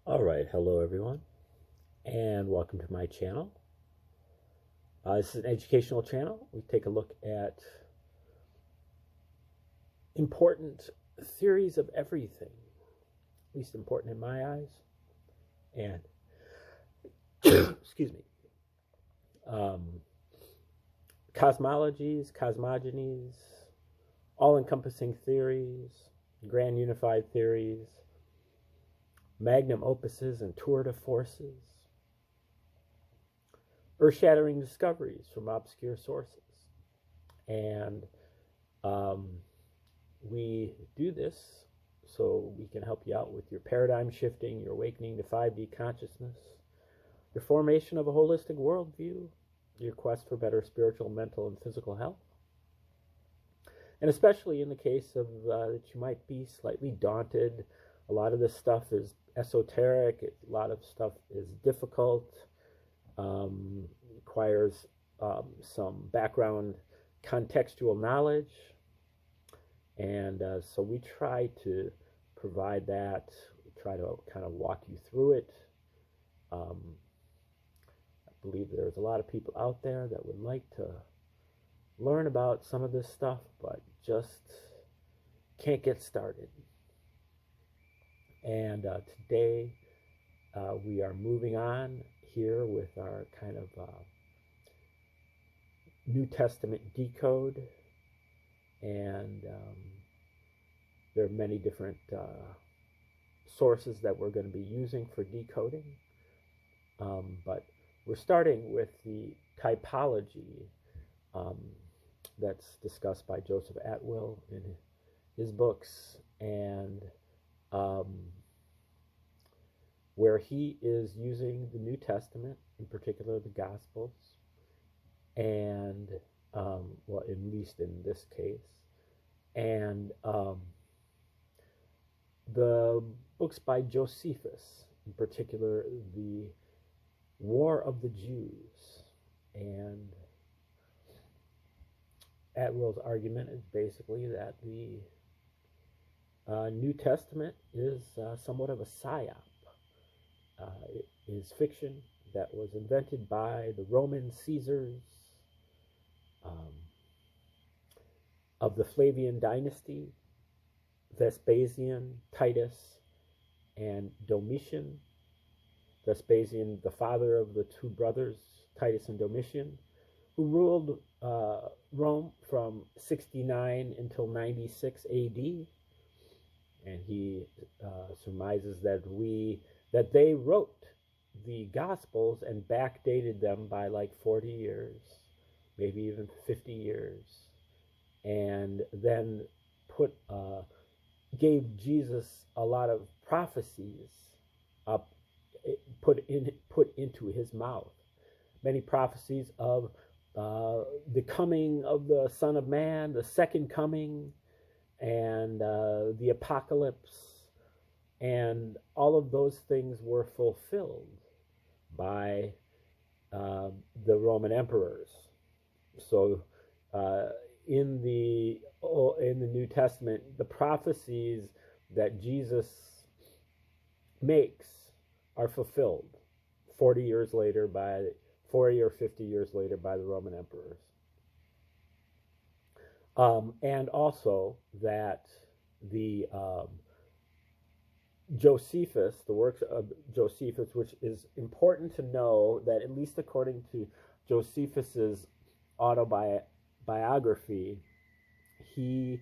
All right, hello everyone, and welcome to my channel. This is an educational channel. We take a look at important theories of everything, at least important in my eyes, and excuse me, cosmologies, cosmogonies, all-encompassing theories, grand unified theories, magnum opuses and tour de forces, earth-shattering discoveries from obscure sources. And we do this so we can help you out with your paradigm shifting, your awakening to 5D consciousness, your formation of a holistic worldview, your quest for better spiritual, mental, and physical health. And especially in the case of that you might be slightly daunted. A lot of this stuff is esoteric. A lot of stuff is difficult. Requires some background contextual knowledge. And so we try to provide that. We try to kind of walk you through it. I believe there's a lot of people out there that would like to learn about some of this stuff, but just can't get started. And today we are moving on here with our kind of New Testament decode, and there are many different sources that we're going to be using for decoding, but we're starting with the typology that's discussed by Joseph Atwill in his books, and where he is using the New Testament, in particular the Gospels, and well, at least in this case, and the books by Josephus, in particular the War of the Jews. And Atwill's argument is basically that the New Testament is somewhat of a psyop. It is fiction that was invented by the Roman Caesars of the Flavian dynasty, Vespasian, Titus, and Domitian. Vespasian, the father of the two brothers, Titus and Domitian, who ruled Rome from 69 until 96 AD. And he surmises that they wrote the Gospels and backdated them by like 40 years, maybe even 50 years, and then gave Jesus a lot of prophecies put into his mouth. Many prophecies of the coming of the Son of Man, the second coming, and the apocalypse, and all of those things were fulfilled by the Roman emperors. So in the New Testament, the prophecies that Jesus makes are fulfilled 40 or 50 years later by the Roman emperors. And also that the Josephus, the works of Josephus, which is important to know that at least according to Josephus's autobiography, he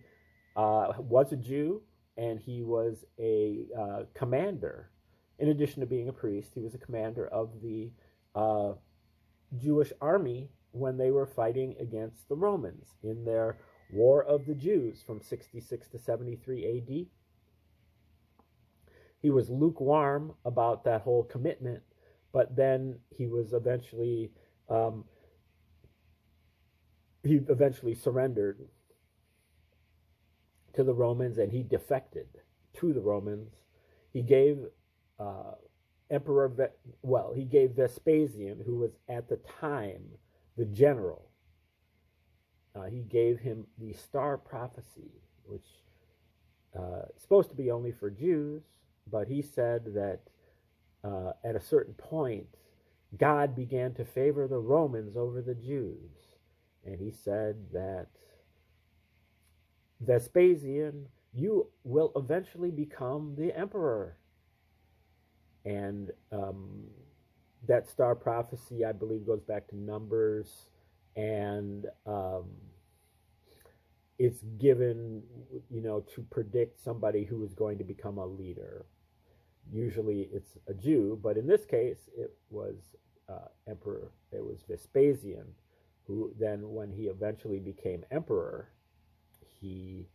was a Jew, and he was a commander. In addition to being a priest, he was a commander of the Jewish army when they were fighting against the Romans in their War of the Jews from 66 to 73 AD. He was lukewarm about that whole commitment, but then he was eventually surrendered to the Romans, and he defected to the Romans. He gave he gave Vespasian, who was at the time the general, he gave him the star prophecy, which is supposed to be only for Jews, but he said that at a certain point, God began to favor the Romans over the Jews. And he said that Vespasian, you will eventually become the emperor. And that star prophecy, I believe, goes back to Numbers, and it's given, to predict somebody who is going to become a leader. Usually it's a Jew, but in this case, it was emperor. It was Vespasian, who then, when he eventually became emperor, he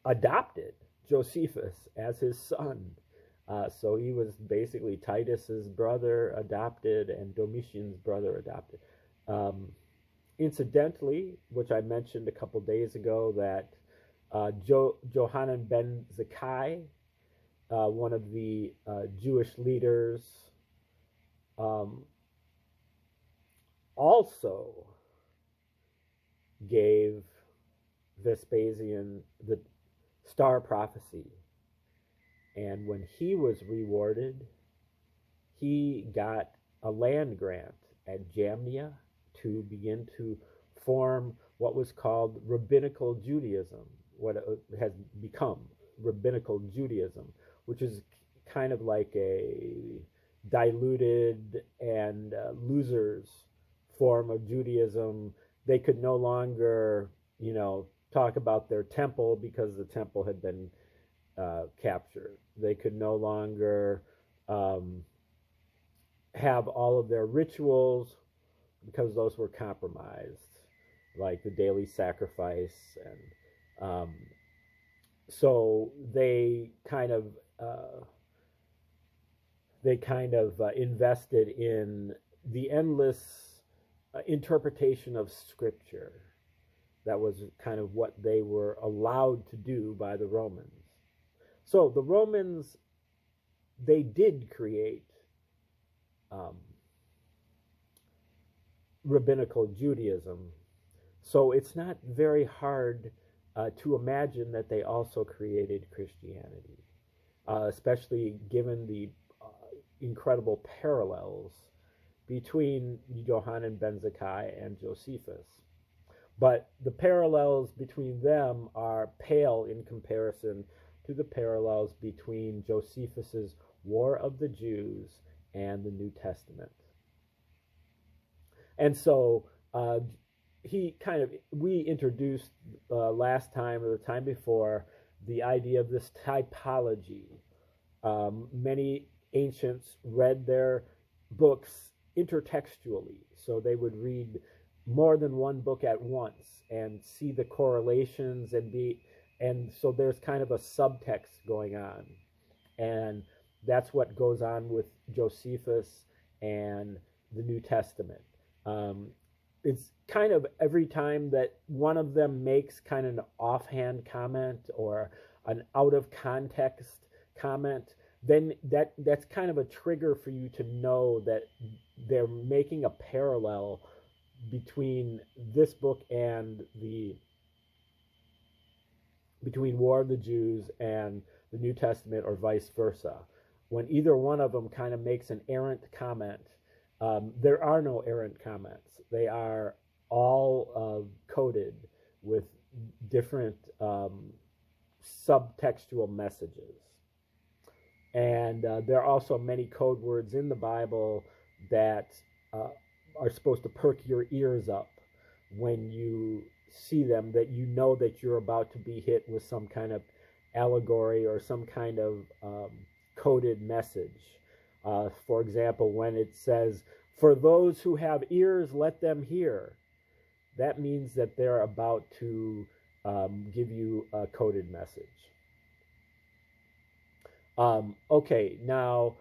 adopted Josephus as his son. So he was basically Titus's brother adopted and Domitian's brother adopted. Incidentally, which I mentioned a couple days ago, that Johanan ben Zakkai, one of the Jewish leaders, also gave Vespasian the star prophecy. And when he was rewarded, he got a land grant at Jamnia to begin to form what was called Rabbinical Judaism, what has become Rabbinical Judaism, which is kind of like a diluted and losers form of Judaism. They could no longer, talk about their temple because the temple had been captured. They could no longer have all of their rituals because those were compromised, like the daily sacrifice. And so they kind of invested in the endless interpretation of Scripture. That was kind of what they were allowed to do by the Romans. So the Romans, they did create Rabbinical Judaism. So it's not very hard to imagine that they also created Christianity, especially given the incredible parallels between Johanan ben Zakkai and Josephus. But the parallels between them are pale in comparison to the parallels between Josephus's War of the Jews and the New Testament. And so we introduced last time or the time before the idea of this typology. Many ancients read their books intertextually, so they would read more than one book at once and see the correlations and so there's kind of a subtext going on. And that's what goes on with Josephus and the New Testament. It's kind of every time that one of them makes kind of an offhand comment or an out of context comment, then that's kind of a trigger for you to know that they're making a parallel between this book and between War of the Jews and the New Testament, or vice versa. When either one of them kind of makes an errant comment, there are no errant comments. They are all coded with different subtextual messages. And there are also many code words in the Bible that are supposed to perk your ears up when you see them, that you know that you're about to be hit with some kind of allegory or some kind of coded message. For example, when it says, "For those who have ears, let them hear," that means that they're about to give you a coded message. Okay, now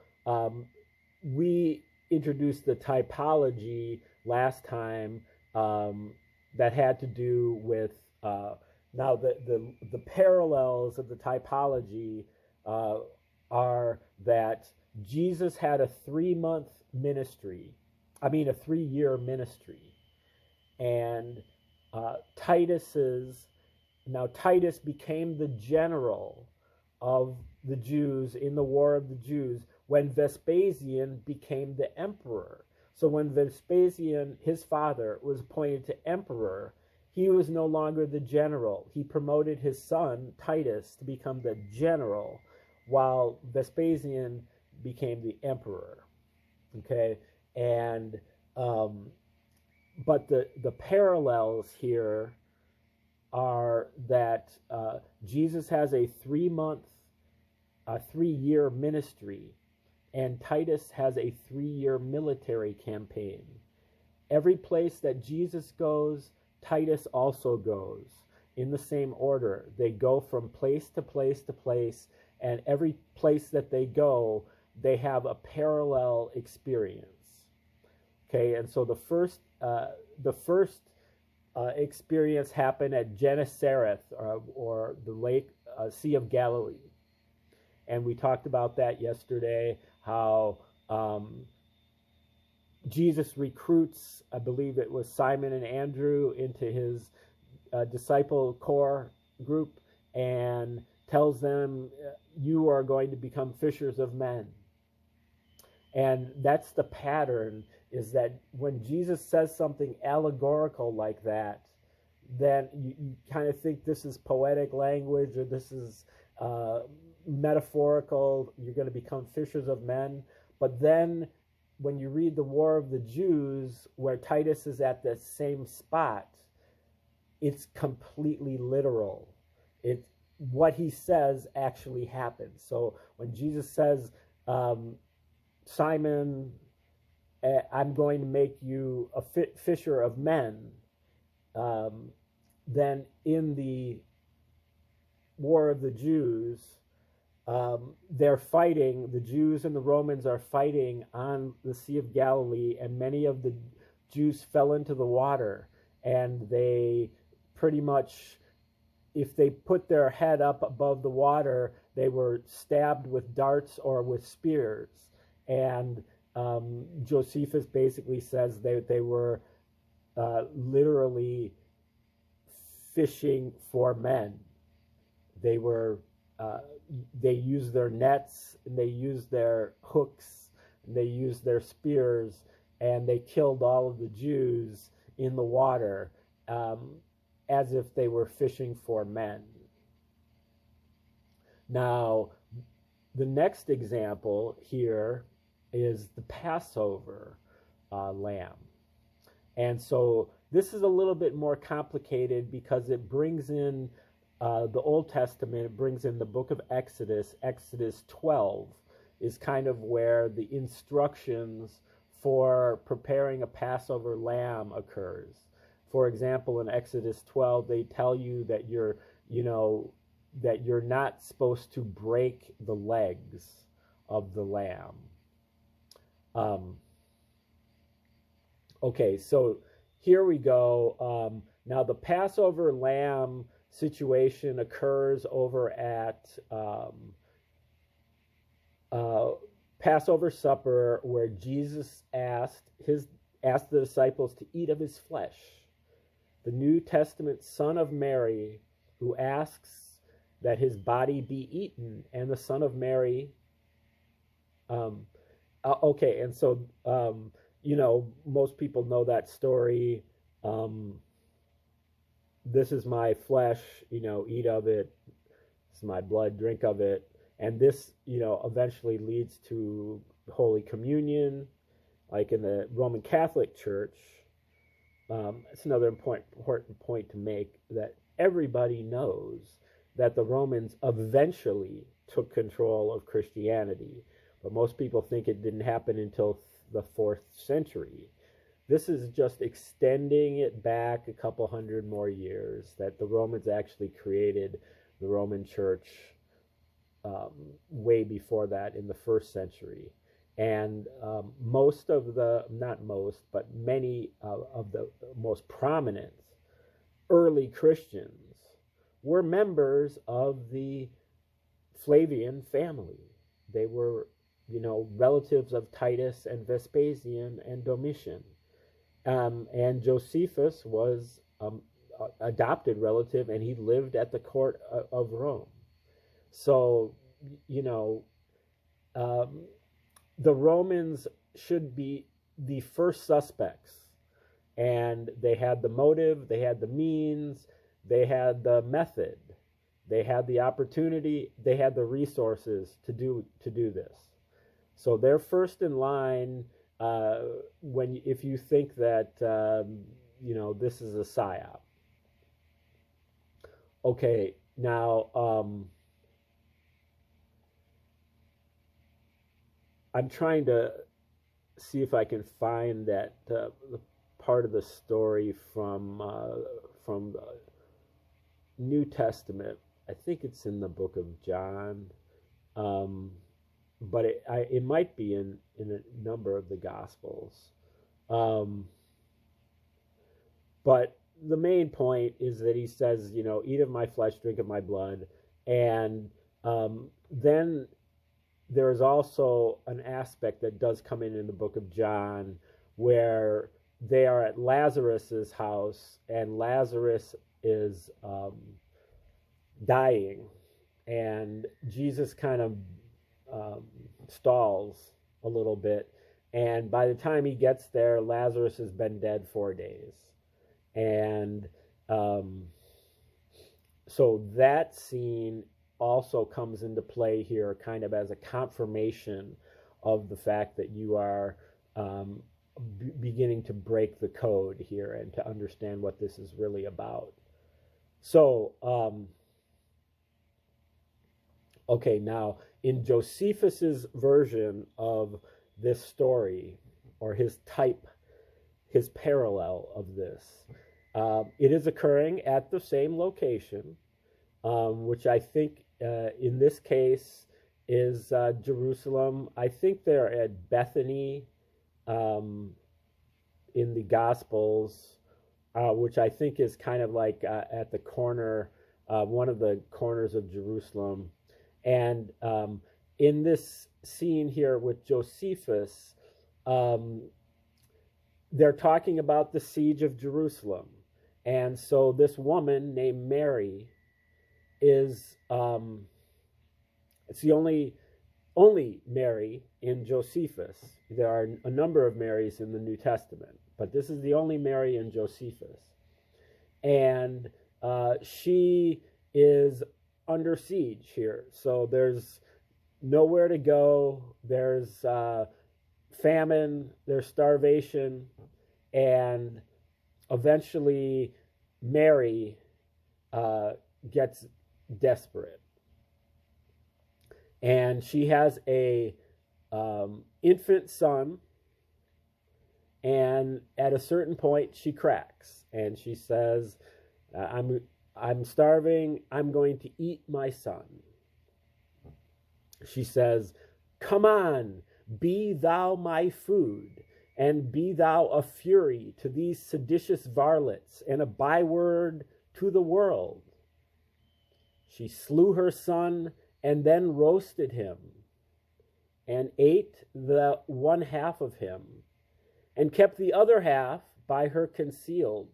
we introduced the typology last time that had to do with now the parallels of the typology are that Jesus had a 3-month ministry, a 3-year ministry, and Titus became the general of the Jews in the War of the Jews when Vespasian became the emperor. So when Vespasian, his father, was appointed to emperor, he was no longer the general. He promoted his son, Titus, to become the general, while Vespasian became the emperor. Okay? And, but the parallels here are that Jesus has a 3-year ministry, and Titus has a 3-year military campaign. Every place that Jesus goes, Titus also goes in the same order. They go from place to place to place, and every place that they go, they have a parallel experience. Okay, and so the first experience happened at Gennesaret, or the lake, Sea of Galilee. And we talked about that yesterday, how Jesus recruits, I believe it was Simon and Andrew, into his disciple core group and tells them, you are going to become fishers of men. And that's the pattern, is that when Jesus says something allegorical like that, then you kind of think this is poetic language, or this is metaphorical, you're going to become fishers of men. But then when you read the War of the Jews, where Titus is at the same spot, it's completely literal. What he says actually happens. So when Jesus says, Simon, I'm going to make you a fisher of men, then in the War of the Jews, they're fighting, the Jews and the Romans are fighting on the Sea of Galilee, and many of the Jews fell into the water, and they pretty much, if they put their head up above the water, they were stabbed with darts or with spears. And Josephus basically says they were literally fishing for men. They were they used their nets, and they used their hooks, and they used their spears, and they killed all of the Jews in the water, as if they were fishing for men. Now, the next example here is the Passover lamb. And so this is a little bit more complicated because it brings in the Old Testament, it brings in the book of Exodus. Exodus 12 is kind of where the instructions for preparing a Passover lamb occurs. For example, in Exodus 12, they tell you that you're not supposed to break the legs of the lamb. Okay, so here we go. Now the Passover lamb situation occurs over at Passover supper, where Jesus asked the disciples to eat of his flesh. The New Testament Son of Mary, who asks that his body be eaten, and the Son of Mary. Okay, and so most people know that story. This is my flesh, eat of it. This is my blood, drink of it. And this, eventually leads to Holy Communion, like in the Roman Catholic Church. It's another important point to make, that everybody knows that the Romans eventually took control of Christianity. But most people think it didn't happen until the 4th century. This is just extending it back a couple hundred more years, that the Romans actually created the Roman Church way before that, in the 1st century. And many of the most prominent early Christians were members of the Flavian family. They were, relatives of Titus and Vespasian and Domitian. And Josephus was adopted relative, and he lived at the court of Rome. So you know, um, the Romans should be the first suspects. And they had the motive, they had the means, they had the method, they had the opportunity, they had the resources to do this. So they're first in line when if you think that this is a psyop. Okay, now I'm trying to see if I can find that the part of the story from the New Testament. I think it's in the book of John, but it might be in a number of the Gospels. Um, but the main point is that he says, eat of my flesh, drink of my blood, and then there's also an aspect that does come in the book of John where they are at Lazarus's house and Lazarus is dying, and Jesus kind of stalls a little bit, and by the time he gets there, Lazarus has been dead 4 days. And so that scene also comes into play here kind of as a confirmation of the fact that you are beginning to break the code here and to understand what this is really about. So, okay, now in Josephus's version of this story, or his parallel of this, it is occurring at the same location, which I think in this case is Jerusalem. I think they're at Bethany in the Gospels, which I think is kind of like at the corner, one of the corners of Jerusalem. And in this scene here with Josephus, they're talking about the siege of Jerusalem. And so this woman named Mary is it's the only Mary in Josephus. There are a number of Marys in the New Testament, but this is the only Mary in Josephus. And she is under siege here. So there's nowhere to go. There's famine, there's starvation, and eventually Mary gets desperate. And she has a infant son, and at a certain point she cracks and she says, I'm starving, I'm going to eat my son. She says, come on, be thou my food, and be thou a fury to these seditious varlets, and a byword to the world. She slew her son, and then roasted him, and ate the one half of him, and kept the other half by her concealed.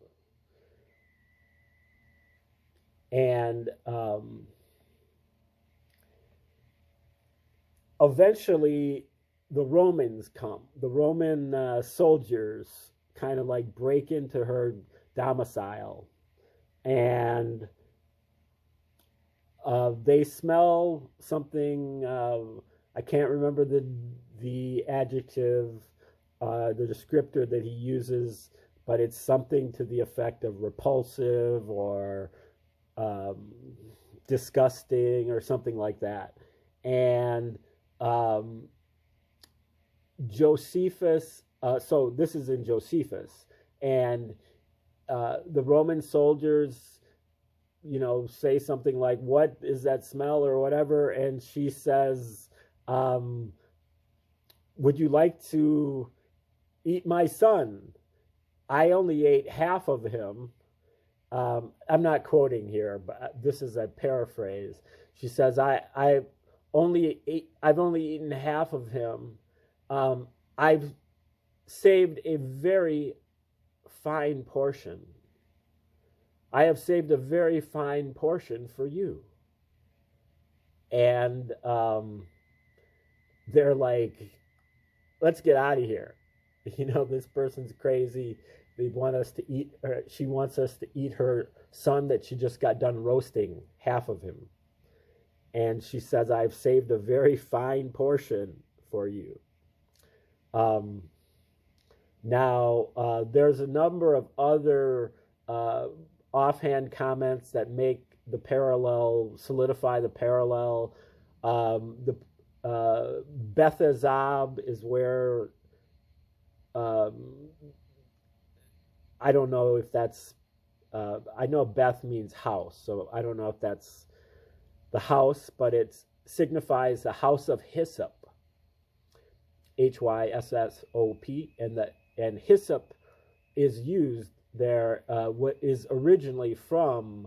And eventually the Romans come. The Roman soldiers kind of like break into her domicile, and they smell something. I can't remember the adjective, the descriptor that he uses, but it's something to the effect of repulsive or disgusting or something like that. And Josephus, so this is in Josephus, and the Roman soldiers, say something like, what is that smell or whatever, and she says, would you like to eat my son? I only ate half of him. I'm not quoting here, but this is a paraphrase. She says, I've only eaten half of him. I've saved a very fine portion. I have saved a very fine portion for you. and they're like, let's get out of here. This person's crazy. They want us to eat, or she wants us to eat her son that she just got done roasting, half of him. And she says, I've saved a very fine portion for you. Now, there's a number of other offhand comments that make the parallel, solidify the parallel. The Beth Azab is where, I don't know if that's, I know Beth means house, so I don't know if that's the house, but it signifies the house of hyssop, Hyssop, and hyssop is used there, what is originally from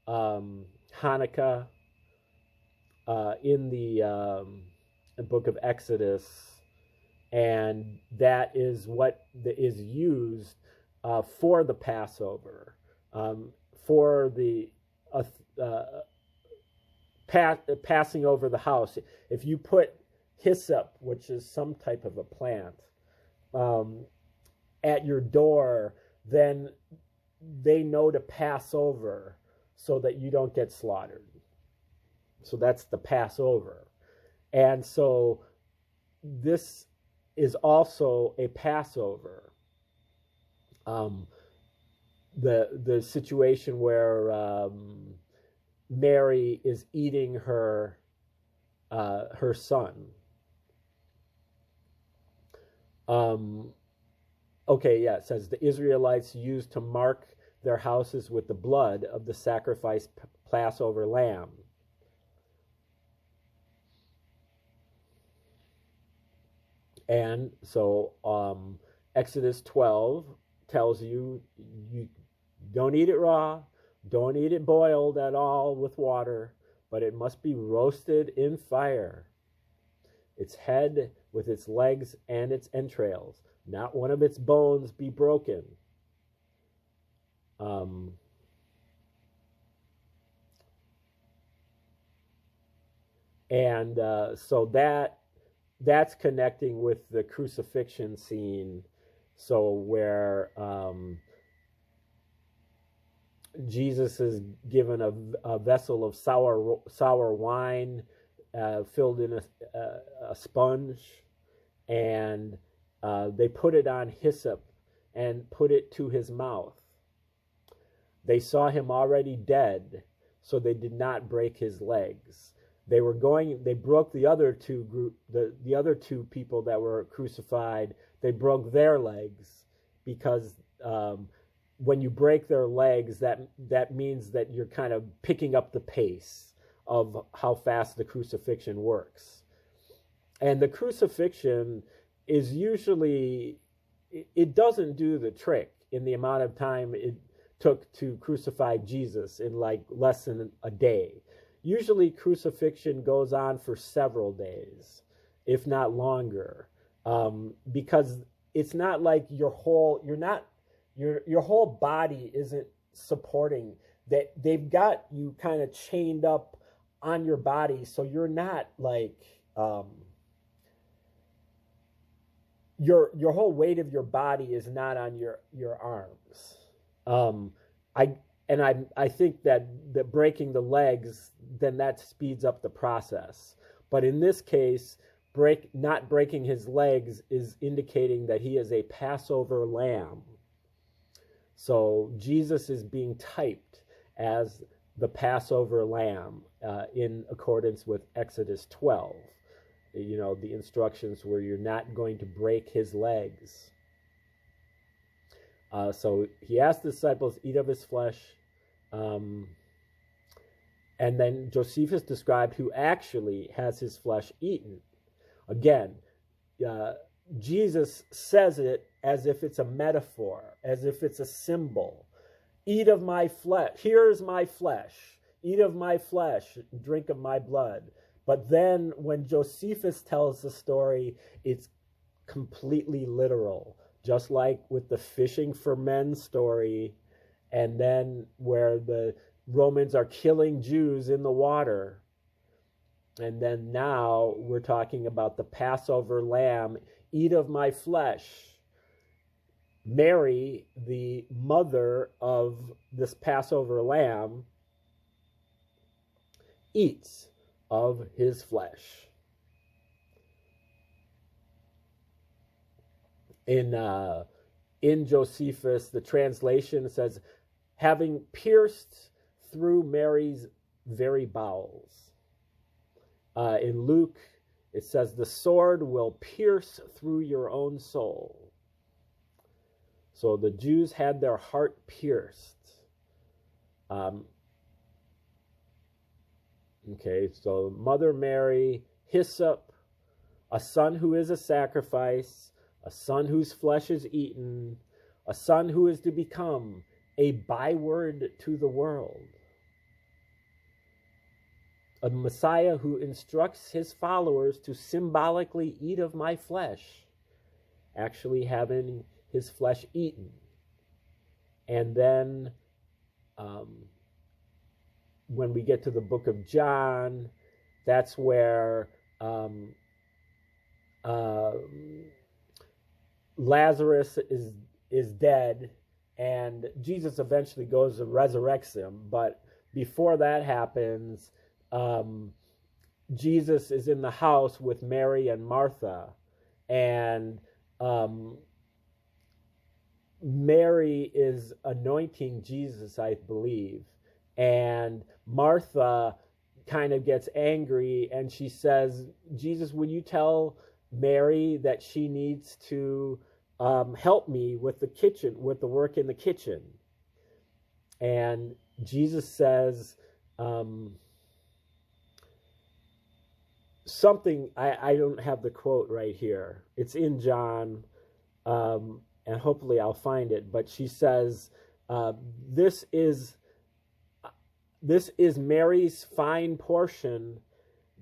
Hanukkah in the book of Exodus, and that is what is used for the Passover, for the passing over the house. If you put hyssop, which is some type of a plant, at your door, then they know to pass over so that you don't get slaughtered. So that's the Passover. And so this is also a Passover. The situation where Mary is eating her son. It says the Israelites used to mark their houses with the blood of the sacrificed Passover lamb. And so Exodus 12 tells you don't eat it raw, don't eat it boiled at all with water, but it must be roasted in fire. Its head with its legs and its entrails, not one of its bones be broken. So that's connecting with the crucifixion scene. So where Jesus is given a vessel of sour wine filled in a sponge, and they put it on hyssop and put it to his mouth. They saw him already dead, so they did not break his legs. They broke the other two people that were crucified. They broke their legs because when you break their legs, that means that you're kind of picking up the pace of how fast the crucifixion works. And the crucifixion is usually, it doesn't do the trick in the amount of time it took to crucify Jesus in like less than a day. Usually crucifixion goes on for several days, if not longer, because it's not like your whole body isn't supporting that. They've got you kind of chained up on your body, so you're not like your whole weight of your body is not on your arms. I think that breaking the legs, then that speeds up the process. But in this case, not breaking his legs is indicating that he is a Passover lamb. So Jesus is being typed as the Passover lamb in accordance with Exodus 12. The instructions where you're not going to break his legs. So he asked the disciples, eat of his flesh. And then Josephus described who actually has his flesh eaten. Again, Jesus says it as if it's a metaphor, as if it's a symbol. Eat of my flesh. Here's my flesh. Eat of my flesh. Drink of my blood. But then when Josephus tells the story, it's completely literal. Just like with the fishing for men story, and then where the Romans are killing Jews in the water. And then now we're talking about the Passover lamb, eat of my flesh. Mary, the mother of this Passover lamb, eats of his flesh. In Josephus, the translation says, having pierced through Mary's very bowels. In Luke, it says, the sword will pierce through your own soul. So the Jews had their heart pierced. Okay, so Mother Mary, hyssop, a son who is a sacrifice, a son whose flesh is eaten, a son who is to become a byword to the world, a Messiah who instructs his followers to symbolically eat of my flesh, actually having his flesh eaten. And then when we get to the book of John, that's where Lazarus is dead, and Jesus eventually goes and resurrects him. But before that happens, Jesus is in the house with Mary and Martha, and Mary is anointing Jesus, I believe, and Martha kind of gets angry, and she says, Jesus, will you tell Mary that she needs to help me with the kitchen, with the work in the kitchen? And Jesus says something, I don't have the quote right here. It's in John, and hopefully I'll find it. But she says, this is Mary's fine portion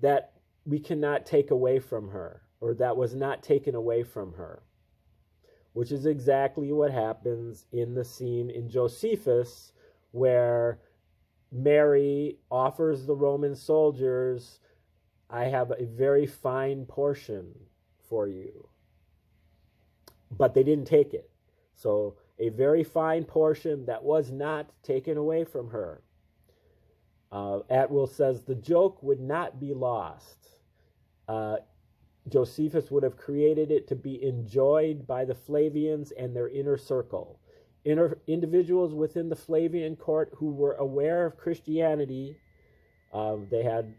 that we cannot take away from her, or that was not taken away from her, which is exactly what happens in the scene in Josephus, where Mary offers the Roman soldiers, I have a very fine portion for you. But they didn't take it. So a very fine portion that was not taken away from her. Atwill says the joke would not be lost. Josephus would have created it to be enjoyed by the Flavians and their inner circle. Individuals within the Flavian court who were aware of Christianity, they had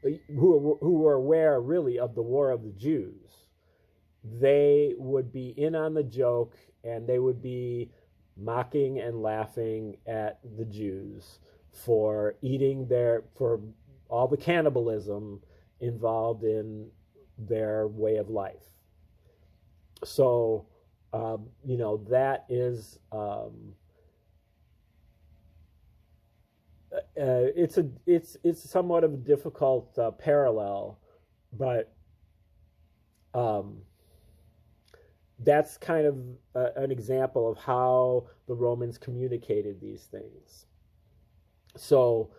who were aware really of the War of the Jews. They would be in on the joke, and they would be mocking and laughing at the Jews for eating for all the cannibalism involved in their way of life. So, that is, it's somewhat of a difficult parallel, but that's kind of an example of how the Romans communicated these things. So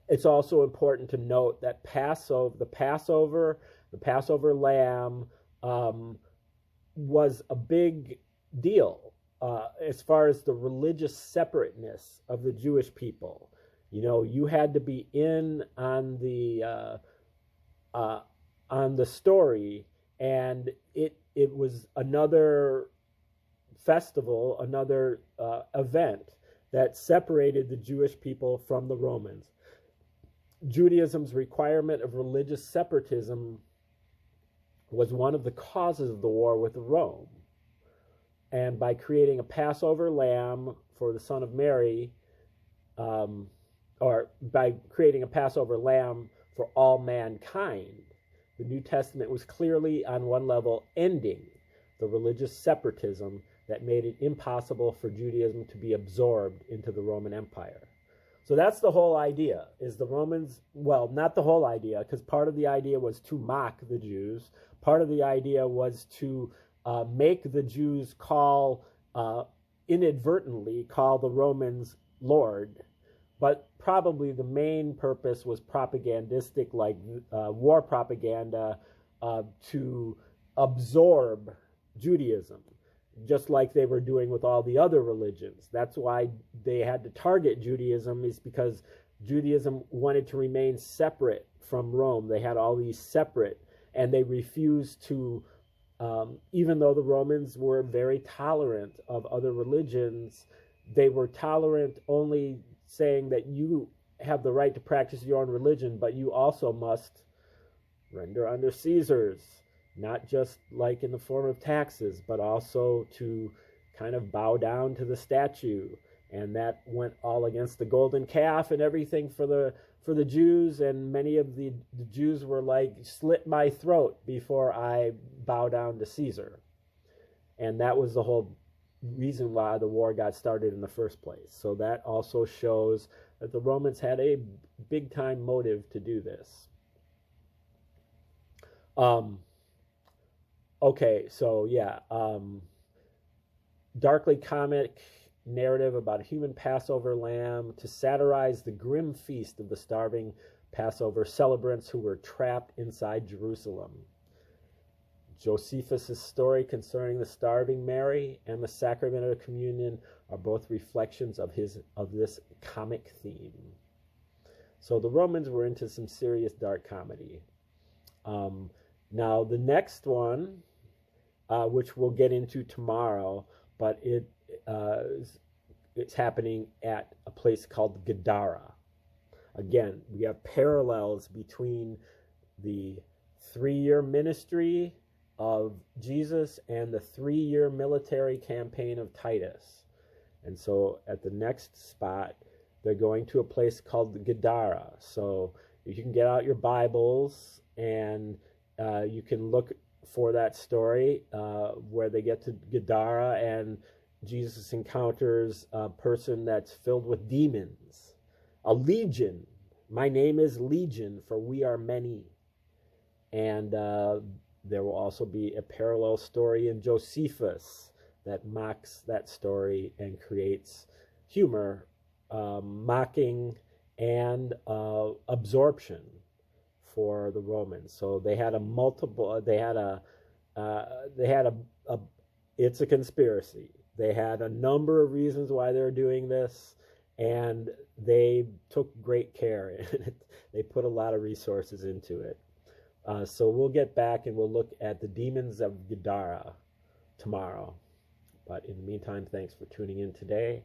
it's also important to note that the Passover lamb was a big deal as far as the religious separateness of the Jewish people. You had to be in on the story, and it was another festival, another event that separated the Jewish people from the Romans. Judaism's requirement of religious separatism was one of the causes of the war with Rome. And by creating a Passover lamb for the Son of Mary, or by creating a Passover lamb for all mankind, the New Testament was clearly, on one level, ending the religious separatism that made it impossible for Judaism to be absorbed into the Roman Empire. So that's the whole idea, is the Romans, well, not the whole idea, because part of the idea was to mock the Jews. Part of the idea was to make the Jews inadvertently call the Romans Lord, but probably the main purpose was propagandistic, like war propaganda, to absorb Judaism, just like they were doing with all the other religions. That's why they had to target Judaism, is because Judaism wanted to remain separate from Rome. They had all these separate, and they refused to, even though the Romans were very tolerant of other religions, they were tolerant only saying that you have the right to practice your own religion, but you also must render under Caesar's, not just like in the form of taxes, but also to kind of bow down to the statue. And that went all against the golden calf and everything for the Jews. And many of the Jews were like, slit my throat before I bow down to Caesar. And that was the whole reason why the war got started in the first place. So that also shows that the Romans had a big time motive to do this. Okay, so yeah, darkly comic narrative about a human Passover lamb to satirize the grim feast of the starving Passover celebrants who were trapped inside Jerusalem. Josephus' story concerning the starving Mary and the sacrament of communion are both reflections of this comic theme. So the Romans were into some serious dark comedy. Now the next one, which we'll get into tomorrow, but it's happening at a place called Gadara. Again, we have parallels between the 3-year ministry of Jesus and the 3-year military campaign of Titus. And so at the next spot, they're going to a place called Gadara. So you can get out your Bibles and you can look for that story where they get to Gadara and Jesus encounters a person that's filled with demons, a legion. My name is Legion, for we are many. And there will also be a parallel story in Josephus that mocks that story and creates humor, mocking, and absorption for the Romans. So they had it's a conspiracy. They had a number of reasons why they're doing this, and they took great care in it. They put a lot of resources into it. So we'll get back and we'll look at the demons of Gadara tomorrow. But in the meantime, thanks for tuning in today.